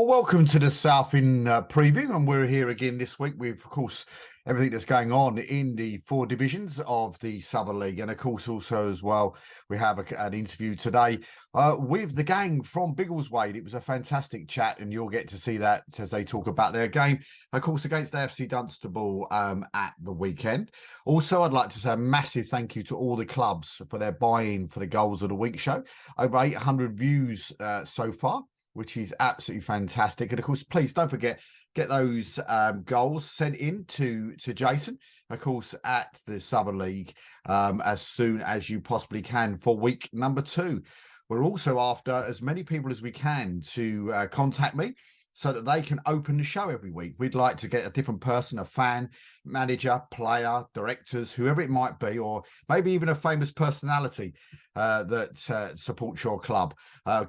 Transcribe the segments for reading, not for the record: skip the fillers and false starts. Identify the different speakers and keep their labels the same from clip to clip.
Speaker 1: Well, welcome to the South in preview, and we're here again this week with, of course, everything that's going on in the four divisions of the Southern League, and of course, also as well, we have an interview today with the gang from Biggleswade. It was a fantastic chat, and you'll get to see that as they talk about their game, of course, against AFC Dunstable at the weekend. Also, I'd like to say a massive thank you to all the clubs for their buy-in for the Goals of the Week show. Over 800 views so far, which is absolutely fantastic. And of course, please don't forget, get those goals sent in to Jason, of course, at the Southern League as soon as you possibly can for week number 2. We're also after as many people as we can to contact me so that they can open the show every week. We'd like to get a different person, a fan, manager, player, directors, whoever it might be, or maybe even a famous personality that supports your club.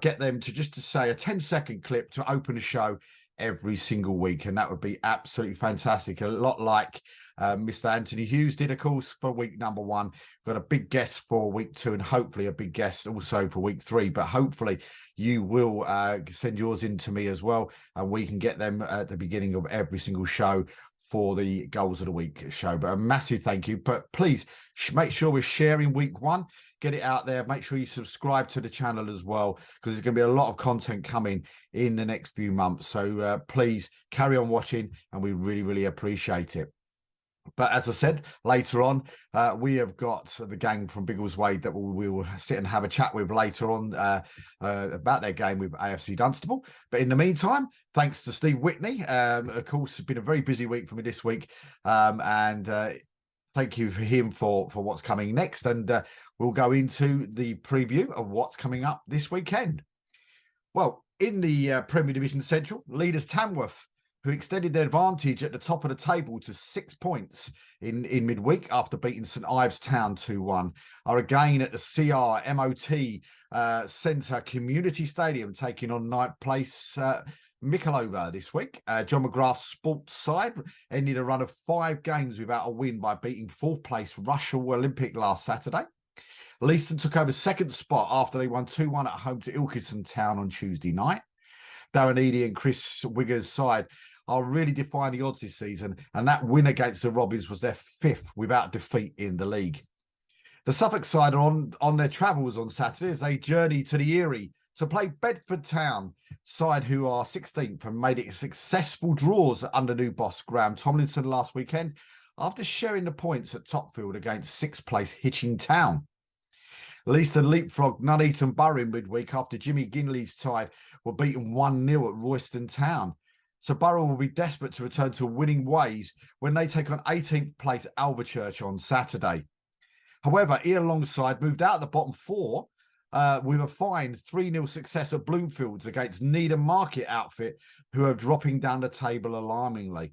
Speaker 1: Get them to just to say a 10-second clip to open the show every single week, and that would be absolutely fantastic. A lot like Mr. Anthony Hughes did, of course, for week number 1. We've got a big guest for week 2, and hopefully a big guest also for week 3. But hopefully you will send yours in to me as well, and we can get them at the beginning of every single show for the Goals of the Week show. But a massive thank you. But please make sure we're sharing week 1. Get it out there. Make sure you subscribe to the channel as well, because there's going to be a lot of content coming in the next few months. So please carry on watching, and we really, really appreciate it. But as I said, later on, we have got the gang from Biggleswade that we will sit and have a chat with later on about their game with AFC Dunstable. But in the meantime, thanks to Steve Whitney. Of course, it's been a very busy week for me this week. Thank you for him for what's coming next. And we'll go into the preview of what's coming up this weekend. Well, in the Premier Division Central, leaders Tamworth, who extended their advantage at the top of the table to 6 points in midweek after beating St Ives Town 2-1, are again at the CR MOT Centre Community Stadium, taking on 9th place Mickleover this week. John McGrath's sports side ended a run of 5 games without a win by beating 4th place Russell Olympic last Saturday. Leiston took over 2nd spot after they won 2-1 at home to Ilkeston Town on Tuesday night. Darren Eady and Chris Wigger's side are really defying the odds this season, and that win against the Robins was their 5th without defeat in the league. The Suffolk side are on their travels on Saturday as they journey to the Erie to play Bedford Town side, who are 16th and made it successful draws under new boss Graham Tomlinson last weekend after sharing the points at Topfield against 6th place Hitching Town. Leiston leapfrogged Nuneaton Borough in midweek after Jimmy Ginley's side were beaten 1-0 at Royston Town. So Borough will be desperate to return to winning ways when they take on 18th place Alvechurch on Saturday. However, Ian Longside moved out of the bottom 4 with a fine 3-0 success at Bloomfields against Needham Market outfit, who are dropping down the table alarmingly.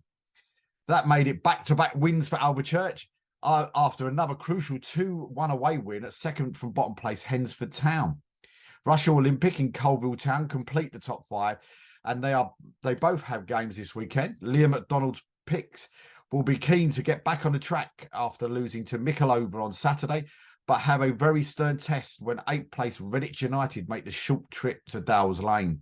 Speaker 1: That made it back-to-back wins for Alvechurch after another crucial 2-1 away win at second from bottom place Hensford Town. Russell Olympic and Colville Town complete the top 5, and they both have games this weekend. Liam McDonald's Picks will be keen to get back on the track after losing to Mickleover on Saturday, but have a very stern test when 8th place Redditch United make the short trip to Dowles Lane.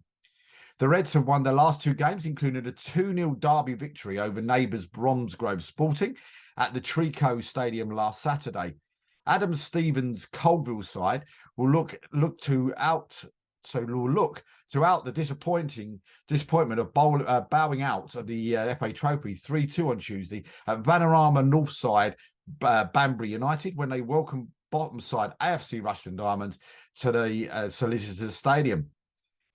Speaker 1: The Reds have won their last 2 games, including a 2-0 derby victory over neighbours Bromsgrove Sporting at the Trico Stadium last Saturday. Adam Stevens' Colville side will look to out the disappointment of bowing out of the FA Trophy 3-2 on Tuesday at Vanarama North side Banbury United when they welcomed bottom side AFC Rushden Diamonds to the Solicitors Stadium.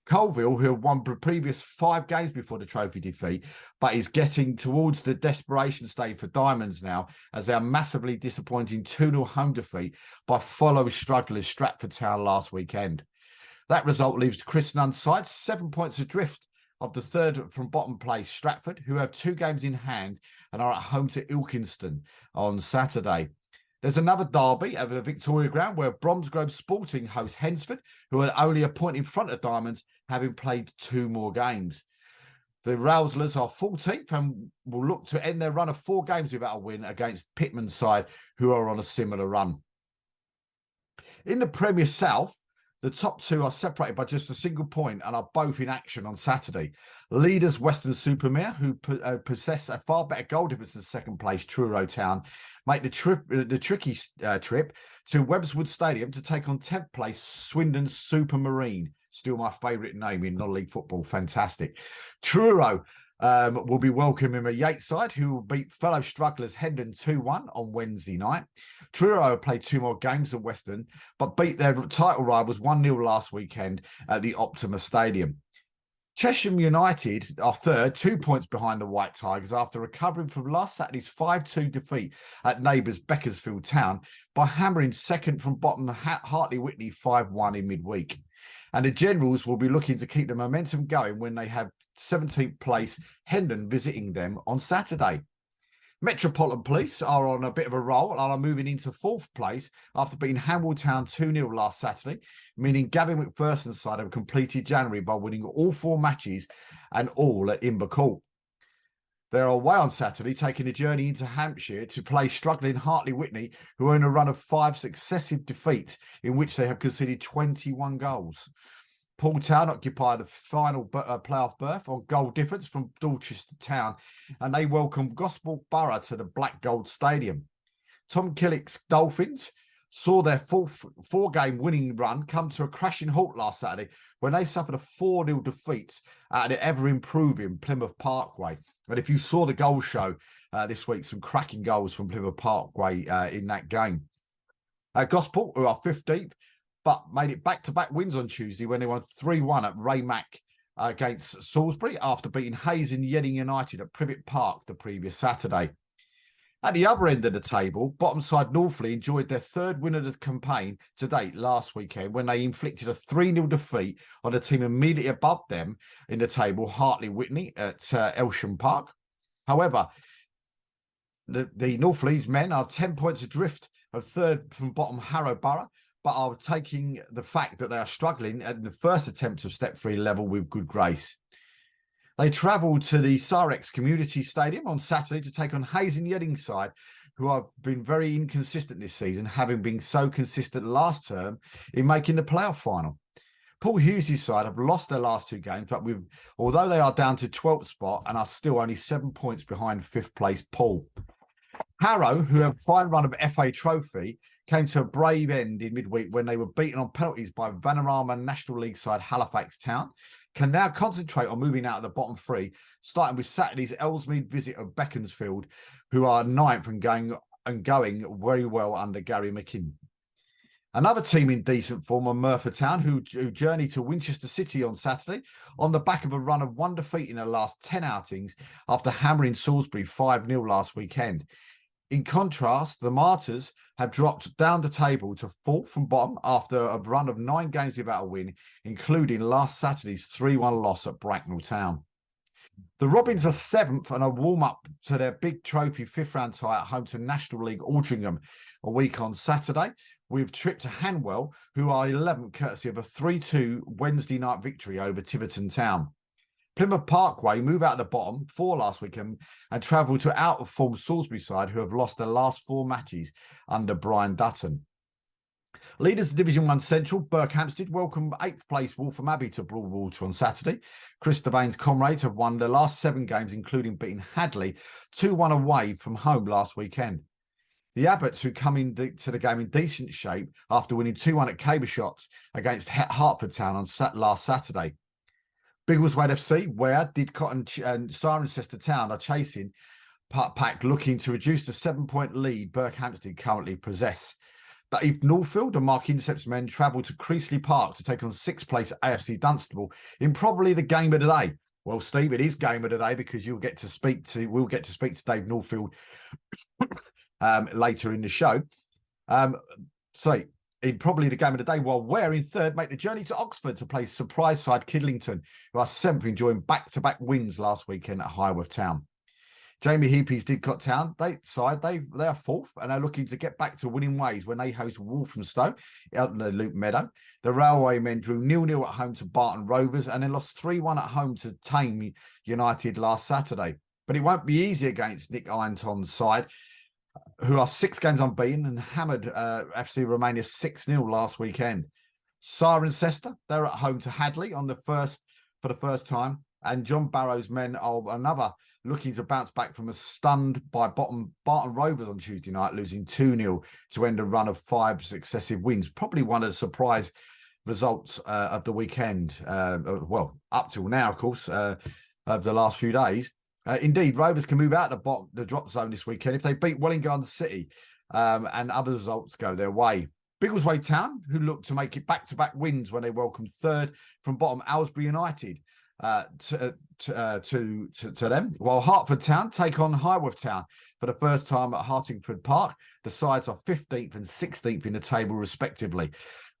Speaker 1: Colville, who have won the previous 5 games before the trophy defeat, but is getting towards the desperation stage for Diamonds now, as their massively disappointing 2-0 home defeat by follow strugglers Stratford Town last weekend. That result leaves Chris Nunn's side 7 points adrift of the third from bottom place Stratford, who have 2 games in hand and are at home to Ilkeston on Saturday. There's another derby over the Victoria Ground where Bromsgrove Sporting host Hensford, who are only a point in front of Diamonds, having played 2 more games. The Rouslers are 14th and will look to end their run of 4 games without a win against Pitman's side, who are on a similar run. In the Premier South, The top two are separated by just a single point and are both in action on Saturday. Leaders Western-super-Mare, who possess a far better goal difference than second place Truro Town, make the tricky trip to Webswood Stadium to take on 10th place Swindon Supermarine. Still my favourite name in non-league football. Fantastic. Truro will be welcoming a Yates side who will beat fellow strugglers Hendon 2-1 on Wednesday night. Truro played 2 more games than Western, but beat their title rivals 1-0 last weekend at the Optima Stadium. Chesham United are third, 2 points behind the White Tigers after recovering from last Saturday's 5-2 defeat at neighbours Beaconsfield Town by hammering second from bottom Hartley Whitney 5-1 in midweek. And the Generals will be looking to keep the momentum going when they have 17th place Hendon visiting them on Saturday. Metropolitan Police are on a bit of a roll and are moving into 4th place after beating Hamwell Town 2-0 last Saturday, meaning Gavin McPherson's side have completed January by winning all 4 matches and all at Invercourt. They're away on Saturday, taking a journey into Hampshire to play struggling Hartley Whitney, who are in a run of 5 successive defeats in which they have conceded 21 goals. Paul Town occupy the final playoff berth on goal difference from Dorchester Town, and they welcome Gosport Borough to the Black Gold Stadium. Tom Killick's Dolphins saw their 4-game winning run come to a crashing halt last Saturday when they suffered a 4-0 defeat at the ever-improving Plymouth Parkway. And if you saw the goal show this week, some cracking goals from Plymouth Parkway in that game. Gosport, who are 15th, but made it back-to-back wins on Tuesday when they won 3-1 at Raymack against Salisbury after beating Hayes and Yedding United at Privet Park the previous Saturday. At the other end of the table, bottom side Northfield enjoyed their 3rd win of the campaign to date last weekend when they inflicted a 3-0 defeat on a team immediately above them in the table, Hartley Whitney at Elsham Park. However, the Northfield men are 10 points adrift of 3rd from bottom Harrow Borough, but are taking the fact that they are struggling at the first attempt of Step 3 level with good grace. They travel to the Sarex Community Stadium on Saturday to take on Hayes and Yedding side, who have been very inconsistent this season, having been so consistent last term in making the playoff final. Paul Hughes' side have lost their last 2 games, but although they are down to 12th spot and are still only 7 points behind 5th place Paul. Harrow, who have a fine run of FA Trophy, came to a brave end in midweek when they were beaten on penalties by Vanarama National League side Halifax Town, can now concentrate on moving out of the bottom 3, starting with Saturday's Ellesmead visit of Beaconsfield, who are 9th and going very well under Gary McKinn. Another team in decent form are Merthyr Town, who journey to Winchester City on Saturday on the back of a run of 1 defeat in their last 10 outings after hammering Salisbury 5-0 last weekend. In contrast, the Martyrs have dropped down the table to 4th from bottom after a run of 9 games without a win, including last Saturday's 3-1 loss at Bracknell Town. The Robins are 7th and a warm-up to their big trophy 5th round tie at home to National League Altrincham a week on Saturday, with trip to Hanwell, who are 11th courtesy of a 3-2 Wednesday night victory over Tiverton Town. Plymouth Parkway move out of the bottom 4 last weekend and travel to out-of-form Salisbury side, who have lost their last 4 matches under Brian Dutton. Leaders of Division 1 Central, Berkhamsted, welcome 8th place Waltham Abbey to Broadwater on Saturday. Chris Devane's comrades have won their last 7 games, including beating Hadley 2-1 away from home last weekend. The Abbots, who come to the game in decent shape after winning 2-1 at Cabershots against Hertford Town on last Saturday. Biggleswade FC, where Didcot and Cirencester Town are chasing pack, looking to reduce the 7-point lead Berkhamsted currently possess. But if Northfield and Mark Intercept's men travel to Creasley Park to take on 6th place AFC Dunstable in probably the game of the day. Well, Steve, it is game of the day because we'll get to speak to Dave Northfield later in the show. In probably the game of the day, while we're in 3rd, make the journey to Oxford to play surprise side Kidlington, who are 7th, enjoying back-to-back wins last weekend at Highworth Town. Jamie Heapy's Didcot Town, they are 4th and are looking to get back to winning ways when they host Walthamstow out in the Loop Meadow. The Railway men drew 0-0 at home to Barton Rovers and then lost 3-1 at home to Tame United last Saturday. But it won't be easy against Nick Ironton's side, who are 6 games unbeaten and hammered FC Romania 6-0 last weekend. Cirencester, they're at home to Hadley for the first time. And John Barrow's men are another looking to bounce back from a stunned by Barton Rovers on Tuesday night, losing 2-0 to end a run of 5 successive wins. Probably one of the surprise results of the weekend. Well, up till now, of course, of the last few days. Indeed, Rovers can move out the drop zone this weekend if they beat Welling Garden City and other results go their way. Biggleswade Town, who look to make it back-to-back wins when they welcome third from bottom Aylesbury United to them, while Hertford Town take on Highworth Town for the first time at Hartingford Park. The sides are 15th and 16th in the table respectively,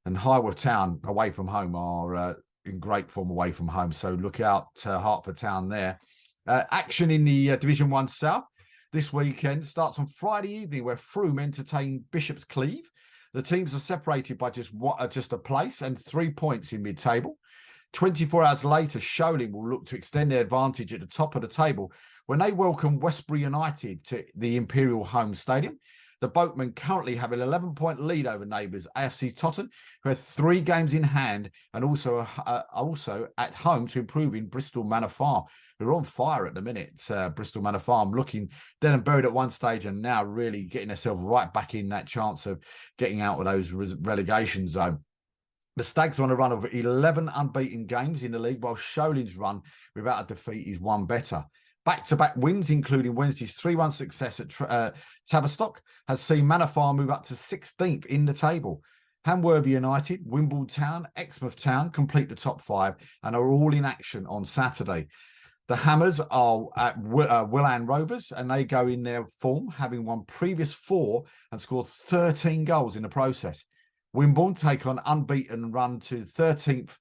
Speaker 1: and Highworth Town away from home are in great form away from home, so look out Hertford Town there. Action in the Division 1 South this weekend starts on Friday evening, where Frome entertain Bishop's Cleeve. The teams are separated by just a place and 3 points in mid-table. 24 hours later, Sholing will look to extend their advantage at the top of the table when they welcome Westbury United to the Imperial Home Stadium. The Boatmen currently have an 11-point lead over neighbours AFC Totton, who have 3 games in hand and also at home to improving Bristol Manor Farm, who are on fire at the minute. Bristol Manor Farm looking dead and buried at one stage and now really getting themselves right back in that chance of getting out of those relegation zone. The Stags are on a run of 11 unbeaten games in the league, while Sholing's run without a defeat is one better. Back-to-back wins, including Wednesday's 3-1 success at Tavistock, has seen Manor Farm move up to 16th in the table. Hamworthy United, Wimbledon Town, Exmouth Town complete the top 5 and are all in action on Saturday. The Hammers are at Willan Rovers, and they go in their form, having won previous 4 and scored 13 goals in the process. Wimborne take on unbeaten run to 13th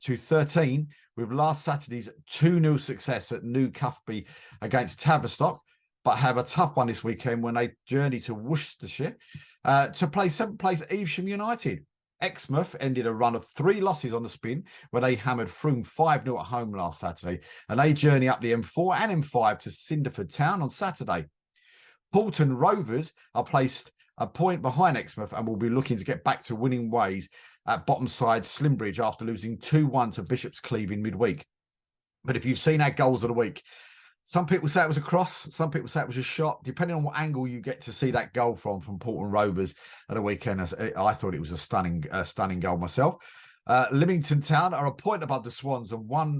Speaker 1: to 13 with last Saturday's 2-0 success at New Cuthby against Tavistock, but have a tough one this weekend when they journey to Worcestershire to play 7th place Evesham United. Exmouth ended a run of 3 losses on the spin when they hammered Frome 5-0 at home last Saturday, and they journey up the M4 and M5 to Cinderford Town on Saturday. Paulton Rovers are placed a point behind Exmouth and will be looking to get back to winning ways at bottom side Slimbridge after losing 2-1 to Bishop's Cleeve in midweek. But if you've seen our goals of the week, some people say it was a cross, some people say it was a shot, depending on what angle you get to see that goal from Paulton Rovers at the weekend. I thought it was a stunning goal myself. Lymington Town are a point above the Swans and one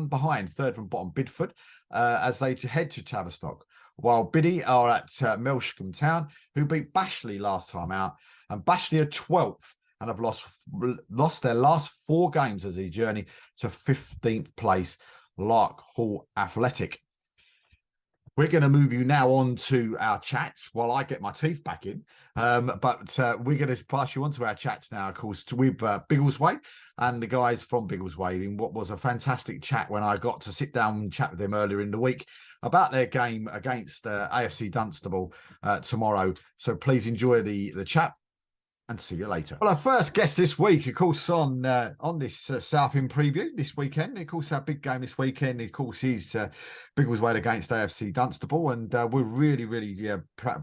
Speaker 1: behind third from bottom Bidford as they head to Tavistock, while Biddy are at Melshcombe Town, who beat Bashley last time out, and Bashley are 12th and have lost their last 4 games as they journey to 15th place Lark Hall Athletic. We're going to move you now on to our chats while I get my teeth back in. But we're going to pass you on to our chats now, of course, with Biggleswade and the guys from Biggleswade in what was a fantastic chat when I got to sit down and chat with them earlier in the week about their game against AFC Dunstable tomorrow. So please enjoy the chat and see you later. Well, our first guest this week, of course, on this Southend preview this weekend. Of course, our big game this weekend, of course, is Biggleswade against AFC Dunstable. And we're really, really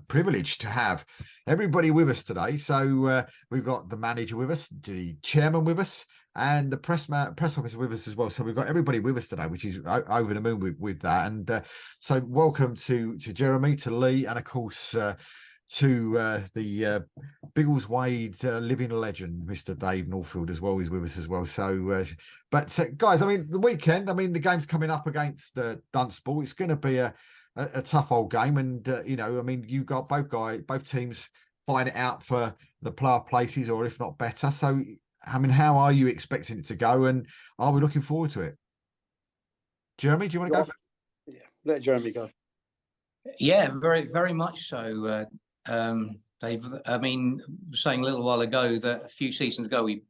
Speaker 1: privileged to have everybody with us today. So we've got the manager with us, the chairman with us, and the press officer with us as well. So we've got everybody with us today, which is over the moon with that. And so welcome to Jeremy, to Lee, and of course, to the Biggleswade living legend, Mr. Dave Northfield, as well. He's with us as well. So, but guys, I mean, the weekend, I mean, the game's coming up against Dunstable. It's going to be a tough old game, and you know, I mean, you got both teams fighting it out for the playoff places, or if not better. So, I mean, how are you expecting it to go, and are we looking forward to it? Jeremy, do you want to go?
Speaker 2: Yeah, let Jeremy go.
Speaker 3: Yeah, very, very much so. Dave, I mean, saying a little while ago that a few seasons ago we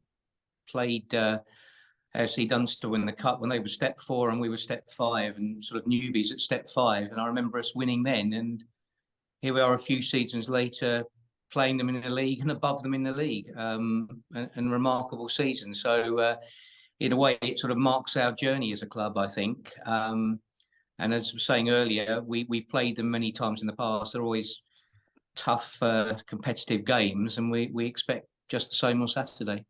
Speaker 3: played AFC Dunstable in the Cup when they were step 4 and we were step 5 and sort of newbies at step 5. And I remember us winning then. And here we are a few seasons later playing them in the league and above them in the league. And remarkable season. So in a way, it sort of marks our journey as a club, I think. And as I was saying earlier, we've played them many times in the past. They're always tough, competitive games, and we expect just the same on Saturday.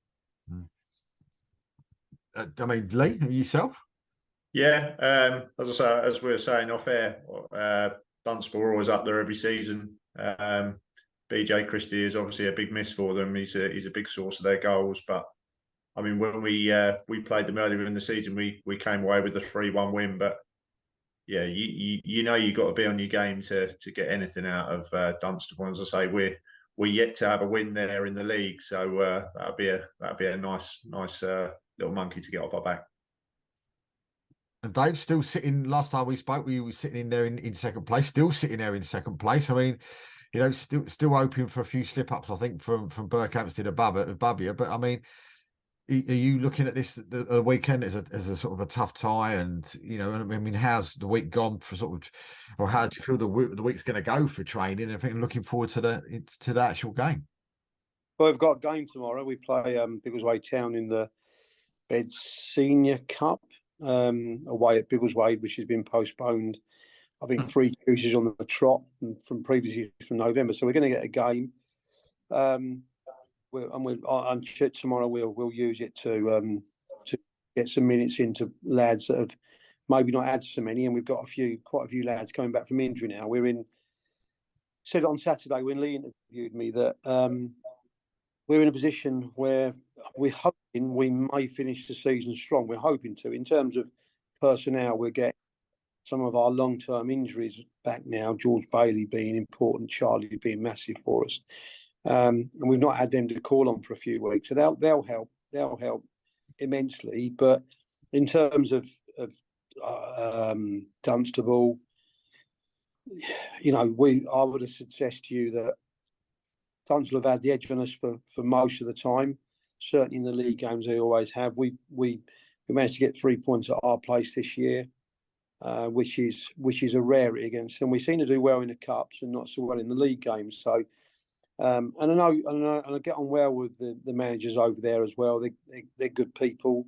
Speaker 1: I mean, Lee, yourself?
Speaker 4: Yeah, as I say, as we were saying off air, Dunstable are always up there every season. BJ Christie is obviously a big miss for them. He's a big source of their goals. But I mean, when we played them earlier in the season, we came away with a 3-1 win. But yeah, you know you've got to be on your game to get anything out of Dunstable. As I say, we're yet to have a win there in the league, so that'd be a nice little monkey to get off our back.
Speaker 1: And Dave still sitting. Last time we spoke, we were sitting in there in second place. Still sitting there in second place. I mean, you know, still hoping for a few slip ups. I think from Berkhamsted above you. But I mean, are you looking at this the weekend as a sort of a tough tie? And you know, I mean, how's the week gone for sort of, or how do you feel the week's going to go for training? And I think looking forward to the actual game.
Speaker 2: Well, we've got a game tomorrow. We play Biggleswade Town in the Bed Senior Cup away at Biggleswade, which has been postponed. I think 3 excuses on the trot from previously from November. So we're going to get a game. Tomorrow we'll use it to get some minutes into lads that have maybe not had so many, and we've got quite a few lads coming back from injury now. Said on Saturday when Lee interviewed me that we're in a position where we're hoping we may finish the season strong. We're hoping to. In terms of personnel, we're getting some of our long-term injuries back now, George Bailey being important, Charlie being massive for us. And we've not had them to call on for a few weeks. So they'll help. They'll help immensely. But in terms of Dunstable, you know, I would have suggested to you that Dunstable have had the edge on us for most of the time. Certainly in the league games, they always have. We managed to get 3 points at our place this year, which is a rarity against them. We seem to do well in the cups and not so well in the league games. So, and I know, and I get on well with the managers over there as well. They're good people.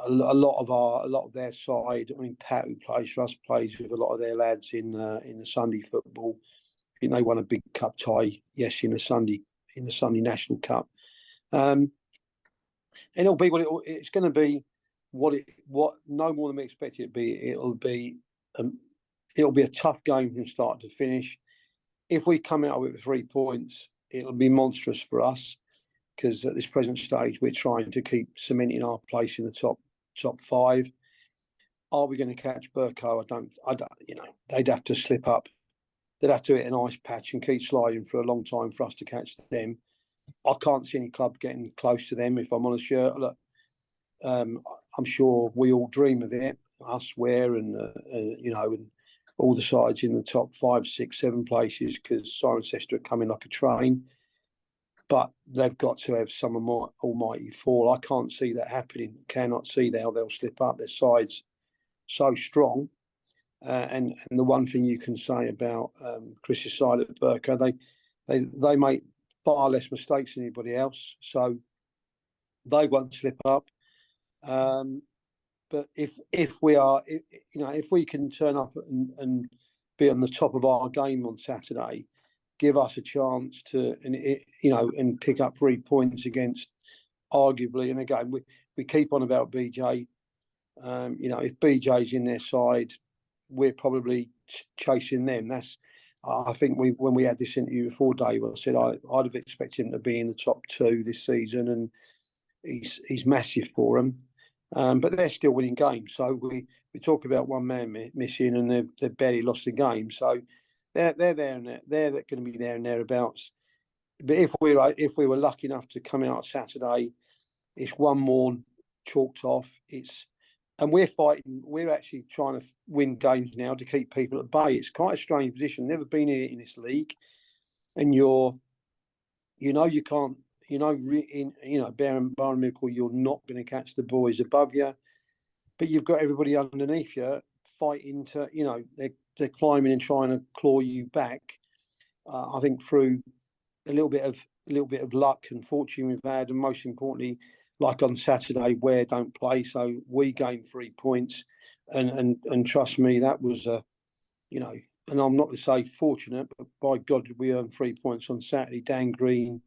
Speaker 2: A lot of their side. I mean, Pat, who plays for us, plays with a lot of their lads in the Sunday football. I think they won a big cup tie, yes, in the Sunday National Cup. And it'll be it's going to be. What no more than we expect it to be. It'll be a tough game from start to finish. If we come out with 3 points, it'll be monstrous for us because at this present stage we're trying to keep cementing our place in the top 5. Are we going to catch Burko? I don't. You know, they'd have to slip up. They'd have to hit an ice patch and keep sliding for a long time for us to catch them. I can't see any club getting close to them. If I'm honest, look. I'm sure we all dream of it, us, Ware, and you know, and all the sides in the top 5, 6, 7 places because Cirencester are coming like a train. But they've got to have some almighty fall. I can't see that happening. Cannot see how they'll slip up. Their sides so strong, and the one thing you can say about Chris's side at Burko, they make far less mistakes than anybody else, so they won't slip up. But if we can turn up and be on the top of our game on Saturday, give us a chance to and pick up 3 points against arguably. And again, we keep on about BJ. If BJ's in their side, we're probably chasing them. I think when we had this interview before, Dave, I said I'd have expected him to be in the top 2 this season, and he's massive for them. But they're still winning games. So we talk about one man missing, and they've barely lost a game. So they're there and they're going to be there and thereabouts. But if we were lucky enough to come out Saturday, it's one more chalked off. And we're fighting. We're actually trying to win games now to keep people at bay. It's quite a strange position. Never been here in this league, and you can't. Barring miracle, you're not going to catch the boys above you, but you've got everybody underneath you fighting to, they're climbing and trying to claw you back. I think through a little bit of luck and fortune we've had, and most importantly, like on Saturday, Ware don't play, so we gained 3 points, and trust me, that was and I'm not to say fortunate, but by God, did we earn 3 points on Saturday. Dan Green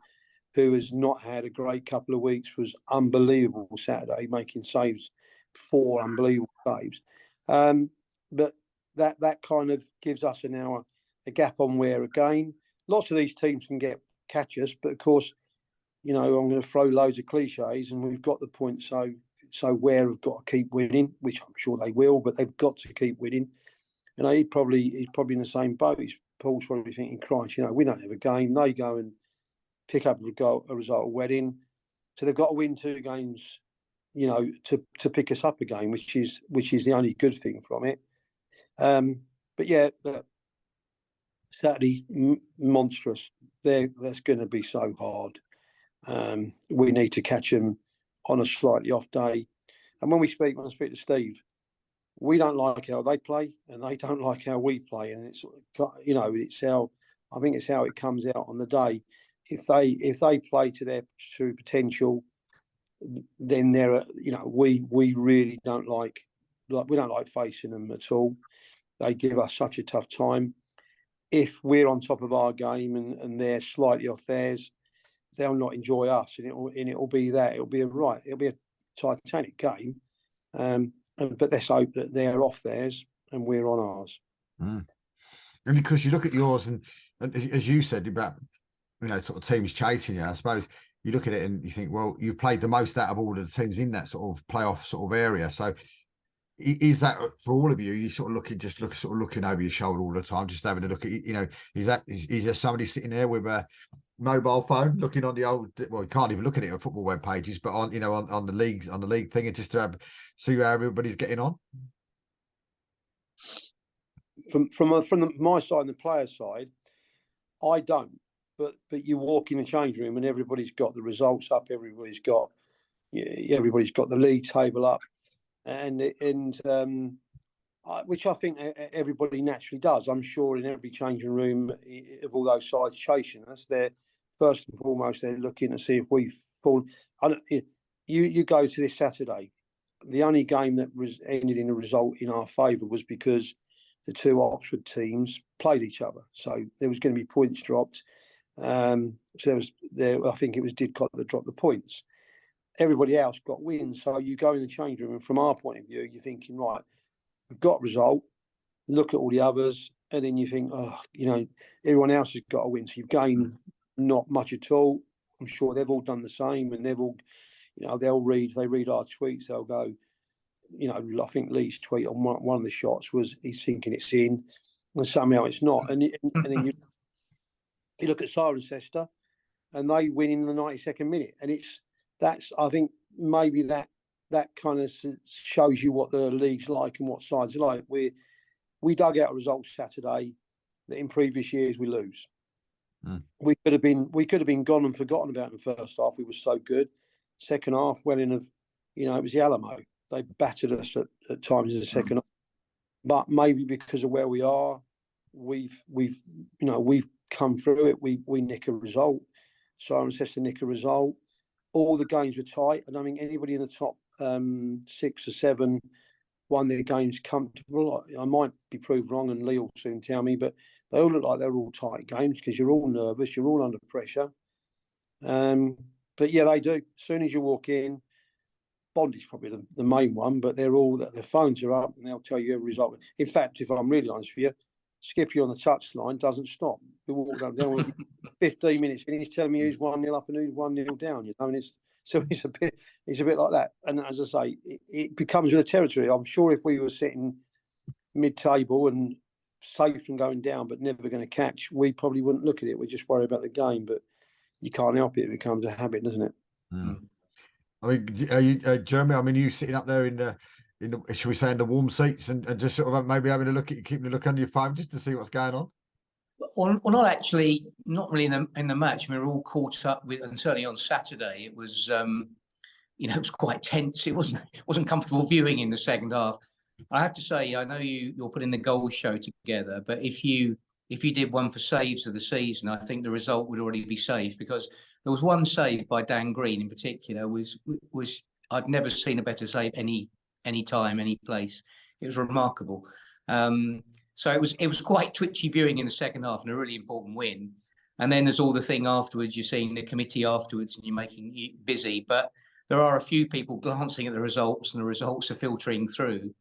Speaker 2: who has not had a great couple of weeks, was unbelievable Saturday, making saves, 4 unbelievable saves. But that kind of gives us an hour a gap on where again. Lots of these teams can catch us, but of course, I'm going to throw loads of cliches, and we've got the point. So Ware have got to keep winning, which I'm sure they will, but they've got to keep winning. He's probably in the same boat. Paul's probably thinking, Christ, we don't have a game. They go and pick up a result of Wedding, so they've got to win 2 games, to pick us up again, which is the only good thing from it. But yeah, Saturday, monstrous. That's going to be so hard. We need to catch them on a slightly off day. And when I speak to Steve, we don't like how they play, and they don't like how we play. And it's I think it's how it comes out on the day. If they play to their true potential, then we really don't like facing them at all. They give us such a tough time. If we're on top of our game and they're slightly off theirs, they'll not enjoy us, and it'll be a Titanic game. But let's hope that they're off theirs and we're on ours.
Speaker 1: And because you look at yours, and as you said about sort of teams chasing you, I suppose you look at it and you think, well, you played the most out of all of the teams in that sort of playoff sort of area. So is that for all of you? You sort of looking over your shoulder all the time, just having a look at is there somebody sitting there with a mobile phone looking on the old? Well, you can't even look at it on football web pages, but on on the league thing, and just to see how everybody's getting on.
Speaker 2: From my side and the player side, I don't. But you walk in the change room and everybody's got the results up. Everybody's got the league table up, and which I think everybody naturally does. I'm sure in every changing room of all those sides chasing us, they're first and foremost they're looking to see if we've fallen. You go to this Saturday. The only game that ended in a result in our favour was because the 2 Oxford teams played each other, so there was going to be points dropped. So I think it was Didcot that dropped the points. Everybody else got wins. So you go in the change room, and from our point of view, you're thinking, right, we've got a result. Look at all the others, and then you think, everyone else has got a win. So you've gained not much at all. I'm sure they've all done the same, and they've all, they read our tweets. They'll go, I think Lee's tweet on one of the shots was he's thinking it's in, and somehow it's not. And then you look at Cirencester, and they win in the 92nd minute, and I think maybe that kind of shows you what the league's like and what sides are like. We dug out a result Saturday that in previous years we lose. We could have been gone and forgotten about in the first half. We were so good. Second half, it was the Alamo. They battered us at times in the second half. But maybe because of where we are, we've come through it. We nick a result. Cirencester nick a result. All the games were tight. I don't think anybody in the top 6 or 7 won their games comfortable. I might be proved wrong, and Lee will soon tell me, but they all look like they're all tight games because you're all nervous, you're all under pressure. But yeah, they do. As soon as you walk in, Bond is probably the main one, but their phones are up and they'll tell you every result. In fact, if I'm really honest with you, Skippy on the touchline doesn't stop. We walk up down 15 minutes and he's telling me who's 1-0 up and who's 1-0 down. And it's a bit like that. And as I say, it becomes the territory. I'm sure if we were sitting mid-table and safe from going down, but never going to catch, we probably wouldn't look at it. We just worry about the game. But you can't help it. It becomes a habit, doesn't it?
Speaker 1: I mean, are you, Jeremy? I mean, you sitting up there in the should we say in the warm seats and just sort of maybe having a look at keeping a look under your phone just to see what's going on?
Speaker 3: Well, not really in the match. I mean, we're all caught up with, and certainly on Saturday, it was, it was quite tense. It wasn't comfortable viewing in the second half. I have to say, I know you're putting the goal show together, but if you did one for saves of the season, I think the result would already be safe, because there was one save by Dan Green in particular was I've never seen a better save any time, any place. It was remarkable. So it was quite twitchy viewing in the second half, and a really important win. And then there's all the thing afterwards. You're seeing the committee afterwards, and you're making you busy. But there are a few people glancing at the results, and the results are filtering through.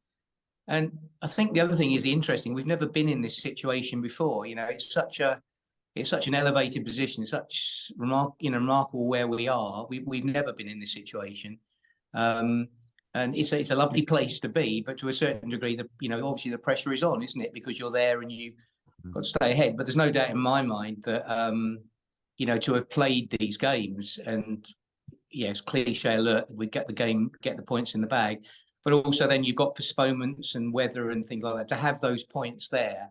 Speaker 3: And I think the other thing is interesting. We've never been in this situation before. You know, it's such an elevated position. It's such remarkable where we are. We've never been in this situation. And it's a lovely place to be, but to a certain degree, obviously the pressure is on, isn't it? Because you're there and you've got to stay ahead. But there's no doubt in my mind that to have played these games, and yes, cliche alert, we get the points in the bag, but also then you've got postponements and weather and things like that. To have those points there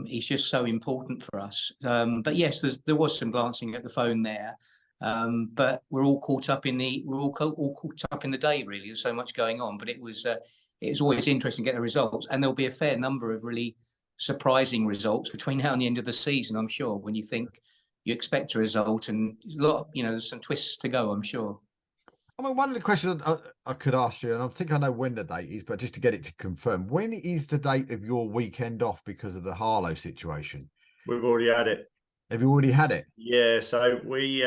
Speaker 3: is just so important for us. But yes, there was some glancing at the phone there. But we're all caught up in the day, really. There's so much going on, but it was always interesting to get the results, and there'll be a fair number of really surprising results between now and the end of the season, I'm sure, when you think you expect a result, and there's some twists to go, I'm sure.
Speaker 1: I mean, one of the questions I could ask you, and I think I know when the date is, but just to get it to confirm, when is the date of your weekend off because of the Harlow situation?
Speaker 4: We've already had it.
Speaker 1: Have you already had it?
Speaker 4: Yeah, so we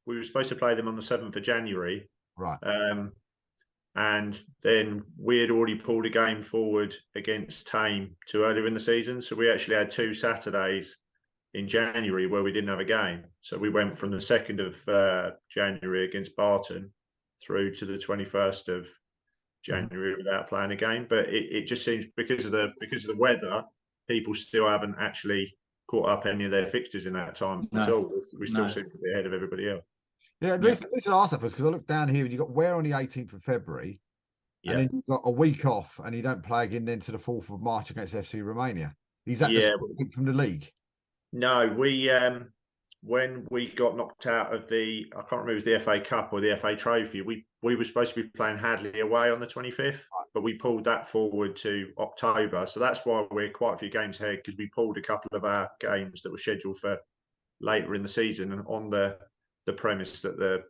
Speaker 4: were supposed to play them on the 7th of January.
Speaker 1: Right.
Speaker 4: And then we had already pulled a game forward against Tame to earlier in the season. So we actually had 2 Saturdays in January where we didn't have a game. So we went from the 2nd of January against Barton through to the 21st of January without playing a game. But it just seems because of the weather, people still haven't actually caught up any of their fixtures in that time at all. We still seem to be ahead of everybody else.
Speaker 1: Yeah, listen, I asked that first because I looked down here and you got Ware on the 18th of February, and then you've got a week off, and you don't play again then to the 4th of March against FC Romania. Is that the week from the league?
Speaker 4: No, we when we got knocked out of I can't remember if it was the FA Cup or the FA Trophy, we were supposed to be playing Hadley away on the 25th, but we pulled that forward to October. So that's why we're quite a few games ahead, because we pulled a couple of our games that were scheduled for later in the season, and on the premise that the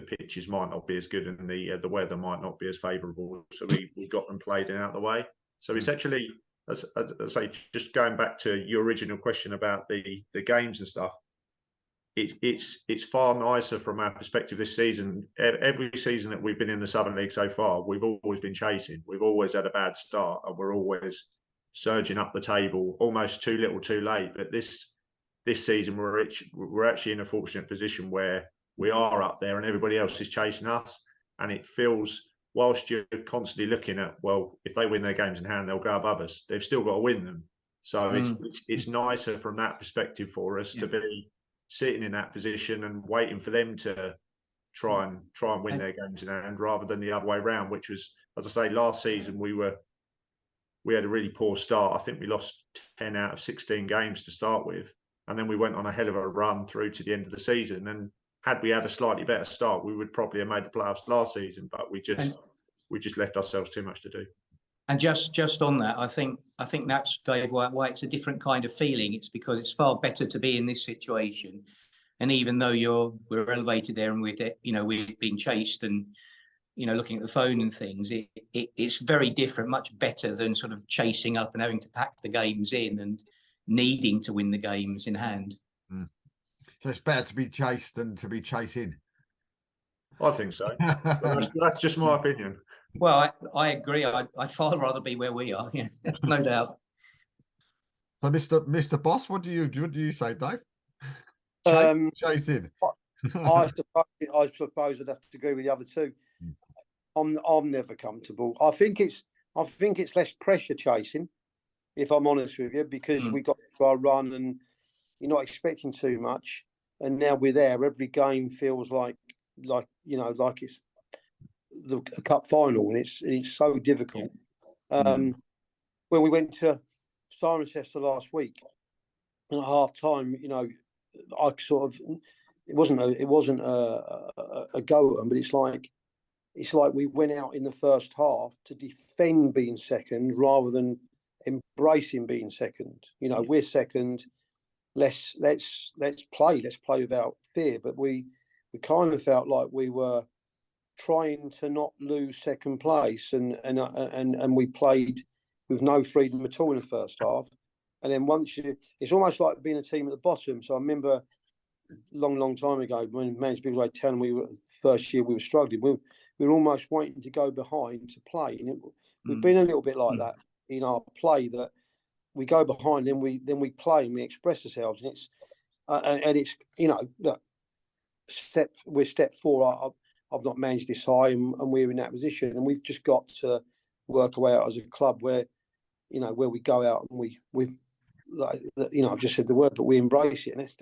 Speaker 4: pitches might not be as good and the weather might not be as favourable. So we got them played and out of the way. So it's actually, as I say, just going back to your original question about the games and stuff, it's far nicer from our perspective this season. Every season that we've been in the Southern League so far, we've always been chasing. We've always had a bad start, and we're always surging up the table, almost too little, too late. But this season, we're actually in a fortunate position where we are up there and everybody else is chasing us. And it feels, whilst you're constantly looking at, well, if they win their games in hand, they'll go above us. They've still got to win them. So it's nicer from that perspective for us to be sitting in that position and waiting for them to try and win their games in hand, rather than the other way around, which was, as I say, last season we had a really poor start. I think we lost 10 out of 16 games to start with, and then we went on a hell of a run through to the end of the season. And had we had a slightly better start, we would probably have made the playoffs last season, but we just left ourselves too much to do.
Speaker 3: And just on that, I think that's, Dave, why it's a different kind of feeling. It's because it's far better to be in this situation, and even though we're elevated there and we're being chased and looking at the phone and things, it's very different, much better than sort of chasing up and having to pack the games in and needing to win the games in hand.
Speaker 1: So it's better to be chased than to be chasing.
Speaker 4: I think so. That's just my opinion.
Speaker 3: Well, I agree. I'd far rather be where we are. Yeah, no doubt.
Speaker 1: So, Mr. Boss, what do you say, Dave? Chasing.
Speaker 2: I suppose I'd have to agree with the other two. I'm never comfortable. I think it's less pressure chasing, if I'm honest with you, because we got to our run and you're not expecting too much, and now we're there. Every game feels like it's a cup final, and it's so difficult. When we went to Cirencester last week, and at half time, I sort of it wasn't a go at them, but it's like we went out in the first half to defend being second rather than embracing being second. We're second. Let's play without fear. But we kind of felt like we were trying to not lose second place, and we played with no freedom at all in the first half. And then once it's almost like being a team at the bottom. So I remember long time ago when managed Biggleswade Town, we were first year we were struggling. We were almost waiting to go behind to play, and we've been a little bit like that in our play, that we go behind, then we play and we express ourselves, and it's look, we're step 4. I've not managed this high, and we're in that position, and we've just got to work our way out as a club where where we go out and we like I've just said the word, but we embrace it, and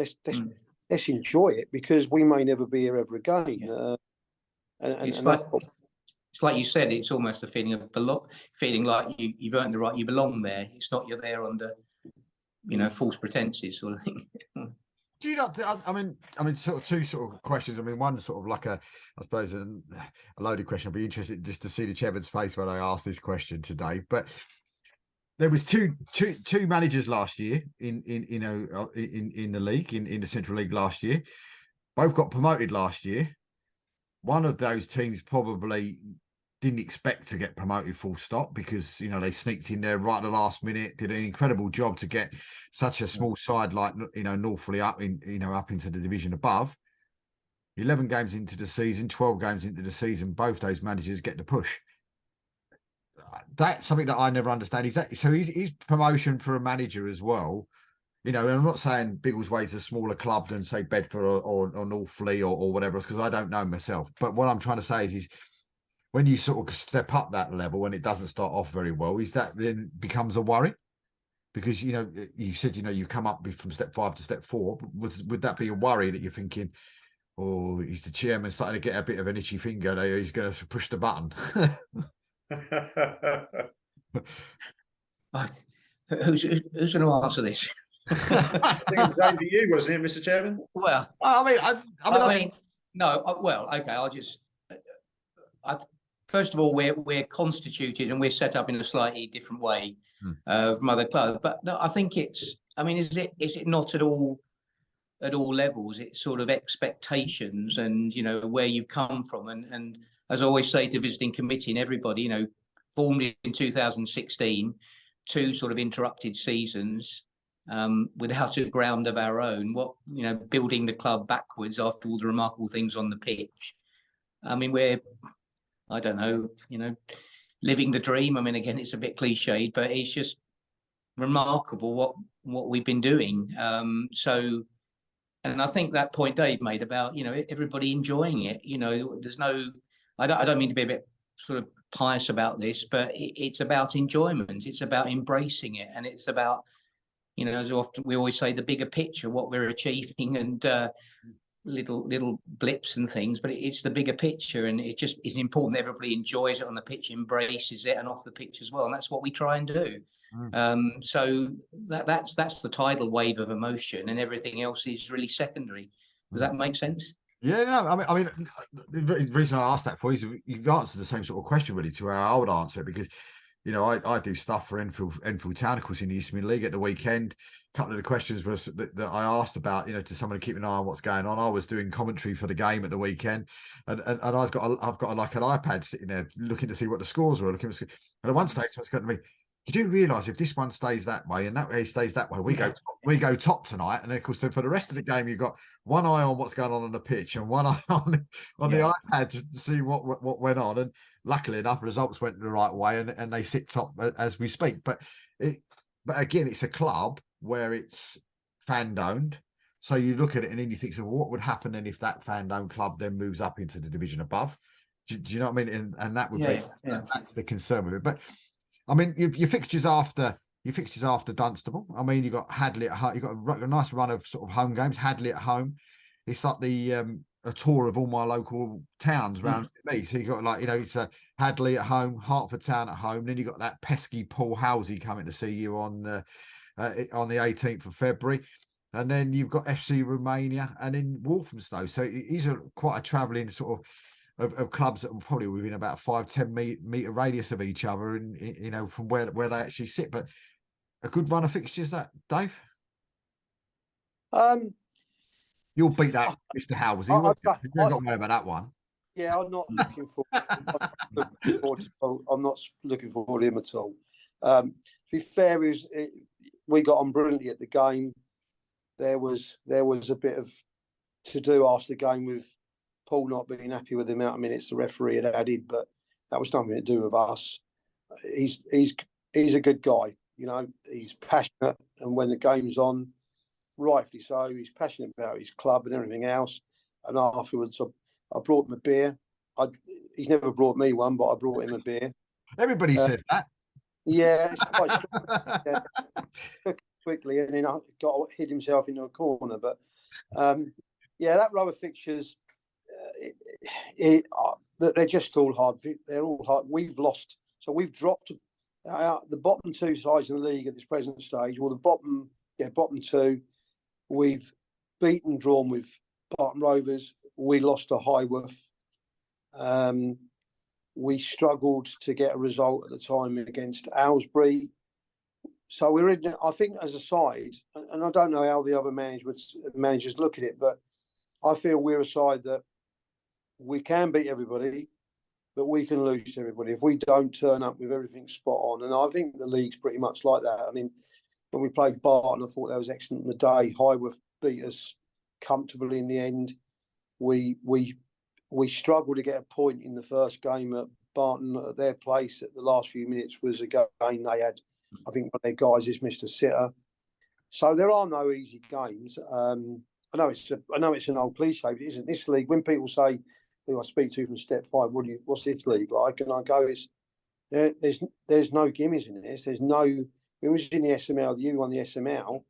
Speaker 2: let's enjoy it, because we may never be here ever again.
Speaker 3: It's like you said, it's almost a feeling of feeling like you've earned the right, you belong there. It's not you're there under false pretenses sort of thing.
Speaker 1: Do you not? I mean, sort of two sort of questions. I mean, one sort of like I suppose a loaded question. I'd be interested just to see the chairman's face when I asked this question today. But there was two managers last year in the league, in the Central League last year. Both got promoted last year. One of those teams probably didn't expect to get promoted full stop, because they sneaked in there right at the last minute, did an incredible job to get such a small side like Northfield up into the division above. 11 games into the season, 12 games into the season, both those managers get the push. That's something that I never understand. Is promotion for a manager as well? And I'm not saying Biggleswade's a smaller club than, say, Bedford or Northfield or whatever else, because I don't know myself. But what I'm trying to say is when you sort of step up that level and it doesn't start off very well, is that then becomes a worry? Because, you said, you come up from step 5 to step 4. Would that be a worry that you're thinking, oh, is the chairman starting to get a bit of an itchy finger there? He's going to push the button.
Speaker 3: Who's going to answer this?
Speaker 4: I think it was aimed at you, wasn't it, Mr. Chairman?
Speaker 3: Well, no. Well, okay. First of all, we're constituted and we're set up in a slightly different way from other clubs. But no, I think is it not at all levels? It's sort of expectations and where you've come from, and as I always say to visiting committee and everybody, formed in 2016, 2 sort of interrupted seasons. Without a ground of our own, building the club backwards after all the remarkable things on the pitch. I mean, I don't know, living the dream. I mean, again, it's a bit cliched, but it's just remarkable what we've been doing. And I think that point Dave made about, everybody enjoying it, there's no, I don't mean to be a bit sort of pious about this, but it's about enjoyment. It's about embracing it. And it's about, as often we always say, the bigger picture, what we're achieving, and little blips and things, but it's the bigger picture, and it's important that everybody enjoys it on the pitch, embraces it, and off the pitch as well, and that's what we try and do. So that's the tidal wave of emotion, and everything else is really secondary. Does that make sense?
Speaker 1: Yeah, no, I mean, the reason I asked that for is you've answered the same sort of question really to how I would answer it, because I do stuff for Enfield Town, of course, in the East Midland League at the weekend. A couple of the questions was that I asked about, to someone to keep an eye on what's going on. I was doing commentary for the game at the weekend, and I've got like an iPad sitting there looking to see what the scores were. And at one stage, someone's going to me, you do realise if this one stays that way and that way stays that way, we go top tonight. And of course, for the rest of the game, you've got one eye on what's going on the pitch and one eye on the iPad to see what went on. And luckily enough, results went the right way, and they sit top as we speak. But again, it's a club where it's fan owned. So you look at it and then you think, so what would happen then if that fan owned club then moves up into the division above? Do you know what I mean? And that would be that's the concern with it. But I mean, your fixtures after Dunstable. I mean, you got Hadley at home. You got a nice run of sort of home games. Hadley at home. It's like a tour of all my local towns around me. So you got it's a Hadley at home, Hertford Town at home. Then you got that pesky Paul Halsey coming to see you on the 18th of February, and then you've got FC Romania and then Walthamstow. So these are quite a travelling sort of clubs that are probably within about 5-10 metre radius of each other, and from where they actually sit. But a good run of fixtures, that Dave. You'll beat that, Mr. Halsey. You ain't got to worry about that one.
Speaker 2: Yeah, I'm not looking forward. I'm not looking forward to him at all. To be fair, we got on brilliantly at the game. There was a bit of to do after the game with Paul not being happy with the amount of minutes the referee had added, but that was nothing to do with us. He's a good guy, you know. He's passionate, and when the game's on, rightfully so, he's passionate about his club and everything else. And afterwards, I brought him a beer. He's never brought me one, but I brought him a beer.
Speaker 1: Everybody said that.
Speaker 2: Yeah, it's quite strong. Yeah. Took it quickly, and then hid himself into a corner. But yeah, that row of fixtures, they're just all hard. They're all hard. We've lost, so we've dropped the bottom two sides in the league at this present stage. Well, the bottom two, we've beaten, drawn with Barton Rovers. We lost to Highworth. We struggled to get a result at the time against Aylesbury. So we're in, I think, as a side, and I don't know how the other managers look at it, but I feel we're a side that we can beat everybody, but we can lose to everybody if we don't turn up with everything spot on. And I think the league's pretty much like that. I mean, when we played Barton, I thought that was excellent on the day. Highworth beat us comfortably in the end. We struggled to get a point in the first game at Barton at their place. At the last few minutes was a game they had. I think one of their guys just missed a sitter. So there are no easy games. I know it's an old cliche, but it isn't. This league, when people say, who I speak to from Step 5, what's this league like? And I go, there's no gimmies in this. There's no. When we was in the SML, the U on the SML,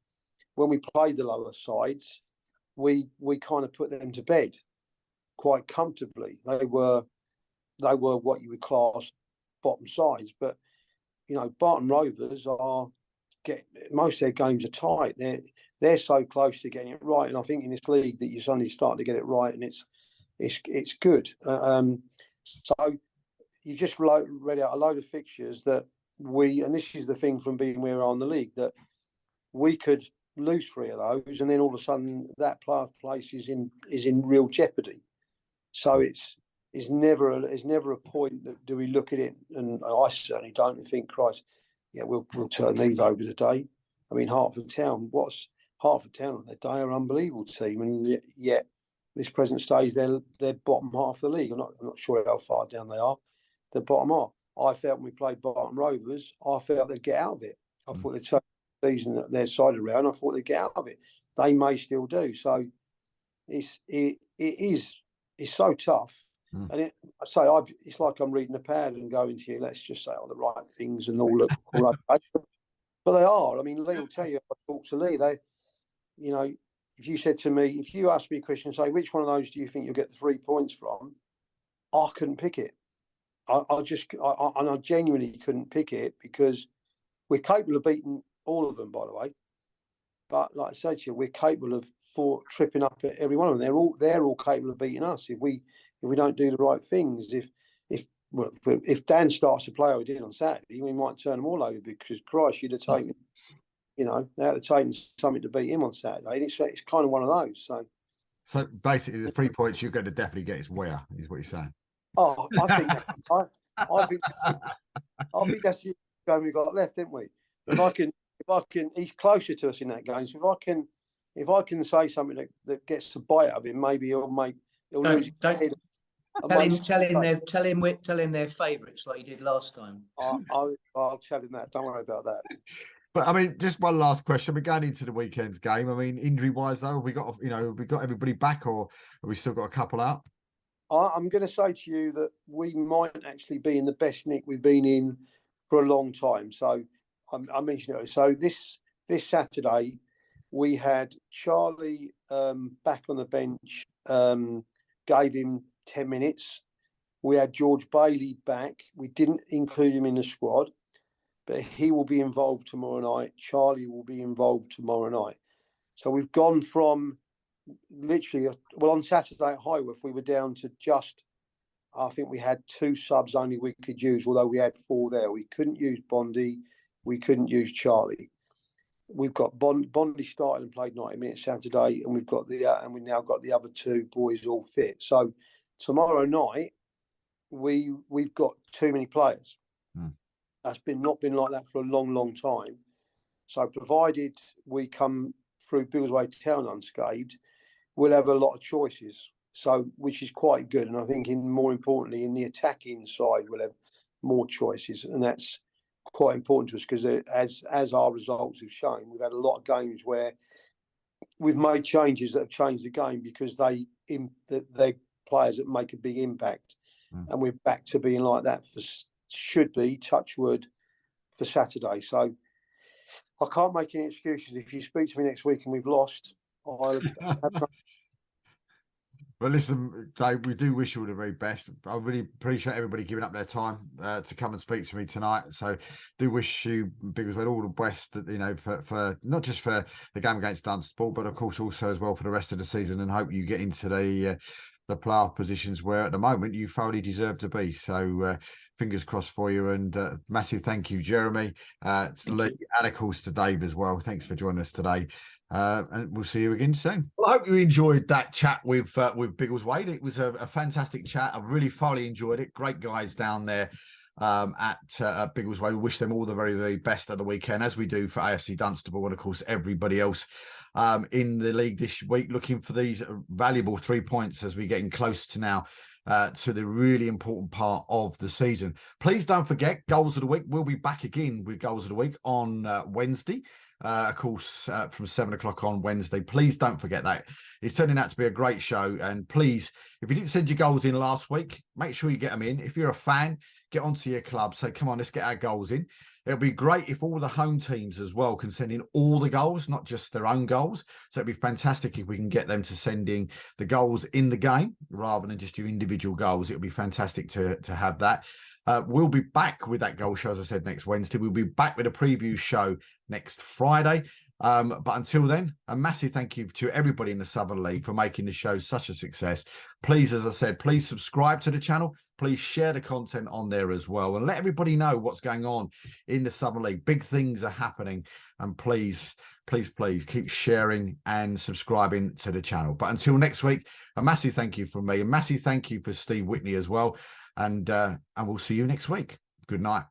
Speaker 2: when we played the lower sides, we kind of put them to bed quite comfortably. They were what you would class bottom sides, but you know, Barton Rovers most of their games are tight. They're so close to getting it right, and I think in this league that you're suddenly starting to get it right, and it's good. So you just read out a load of fixtures that and this is the thing from being where we are in the league, that we could lose 3 of those, and then all of a sudden that place is in real jeopardy. So it's never a point that do we look at it, and I certainly don't, and think, Christ, yeah, we'll turn these over today. I mean, Hertford Town on their day are an unbelievable team, and yet this present stage they're bottom half of the league. I'm not sure how far down they are. The bottom half. I felt when we played Barton Rovers, I felt they'd get out of it. I thought they'd turn the season their side around. I thought they'd get out of it. They may still do. So it is so tough. And it's like I'm reading a pad and going to you, let's just say all the right things and all look all okay. But they are. I mean, Lee will tell you, I talked to Lee, you know, if you said to me, if you asked me a question, say, which one of those do you think you'll get the 3 points from? I couldn't pick it. I genuinely couldn't pick it, because we're capable of beating all of them, by the way. But like I said to you, we're capable of tripping up at every one of them. They're all capable of beating us if we don't do the right things. If Dan starts to play how he did on Saturday, we might turn them all over, because Christ, you'd have taken, you know, they had to take something to beat him on Saturday. And it's kind of one of those.
Speaker 1: So basically, the 3 points you're going to definitely get is where, is what you're saying.
Speaker 2: Oh, I think that's the game we got left, didn't we? If I can, he's closer to us in that game. So if I can say something that gets the bite of him, maybe he'll lose.
Speaker 3: Tell him they're favourites like you did last time.
Speaker 2: I'll tell him that. Don't worry about that.
Speaker 1: But I mean, just one last question. We're going into the weekend's game. I mean, injury-wise, though, have we got everybody back, or have we still got a couple out?
Speaker 2: I'm going to say to you that we might actually be in the best nick we've been in for a long time. So I mentioned it. So this Saturday, we had Charlie back on the bench, gave him 10 minutes. We had George Bailey back. We didn't include him in the squad, but he will be involved tomorrow night. Charlie will be involved tomorrow night. So we've gone from literally, on Saturday at Highworth, we were down to just, I think we had 2 subs only we could use, although we had 4 there. We couldn't use Bondi. We couldn't use Charlie. We've got Bondi started and played 90 minutes Saturday, and we've got and we now got the other 2 boys all fit. So tomorrow night, we've got too many players. That's not been like that for a long, long time. So provided we come through Biggleswade Town unscathed, we'll have a lot of choices. So, which is quite good. And I think more importantly, in the attacking side, we'll have more choices. And that's quite important to us because as our results have shown, we've had a lot of games where we've made changes that have changed the game because they're players that make a big impact. And we're back to being like that should be, touch wood, for Saturday. So I can't make any excuses. If you speak to me next week and we've lost, I'll have
Speaker 1: Well, listen, Dave, we do wish you all the very best. I really appreciate everybody giving up their time to come and speak to me tonight. So do wish you, Biggleswade, all the best, for not just for the game against Dunstable, but of course also as well for the rest of the season, and hope you get into the playoff positions where at the moment you thoroughly deserve to be. So fingers crossed for you, and massive thank you, Jeremy, to Lee, and of course to Dave as well. Thanks for joining us today. And we'll see you again soon. Well, I hope you enjoyed that chat with Biggleswade. It was a fantastic chat. I really thoroughly enjoyed it. Great guys down there at Biggleswade. We wish them all the very, very best at the weekend, as we do for AFC Dunstable and, of course, everybody else in the league this week, looking for these valuable 3 points as we're getting close to now to the really important part of the season. Please don't forget, Goals of the Week. We'll be back again with Goals of the Week on Wednesday. Of course, from 7 o'clock on Wednesday. Please don't forget that. It's turning out to be a great show. And please, if you didn't send your goals in last week, make sure you get them in. If you're a fan, get onto your club. Say, come on, let's get our goals in. It'll be great if all the home teams as well can send in all the goals, not just their own goals. So it'd be fantastic if we can get them to send in the goals in the game rather than just your individual goals. It would be fantastic to have that. We'll be back with that goal show, as I said, next Wednesday. We'll be back with a preview show next Friday. But until then, a massive thank you to everybody in the Southern League for making the show such a success. Please, as I said, please subscribe to the channel. Please share the content on there as well, and let everybody know what's going on in the Southern League. Big things are happening, and please, please, please keep sharing and subscribing to the channel. But until next week, a massive thank you from me. A massive thank you for Steve Whitney as well. And we'll see you next week. Good night.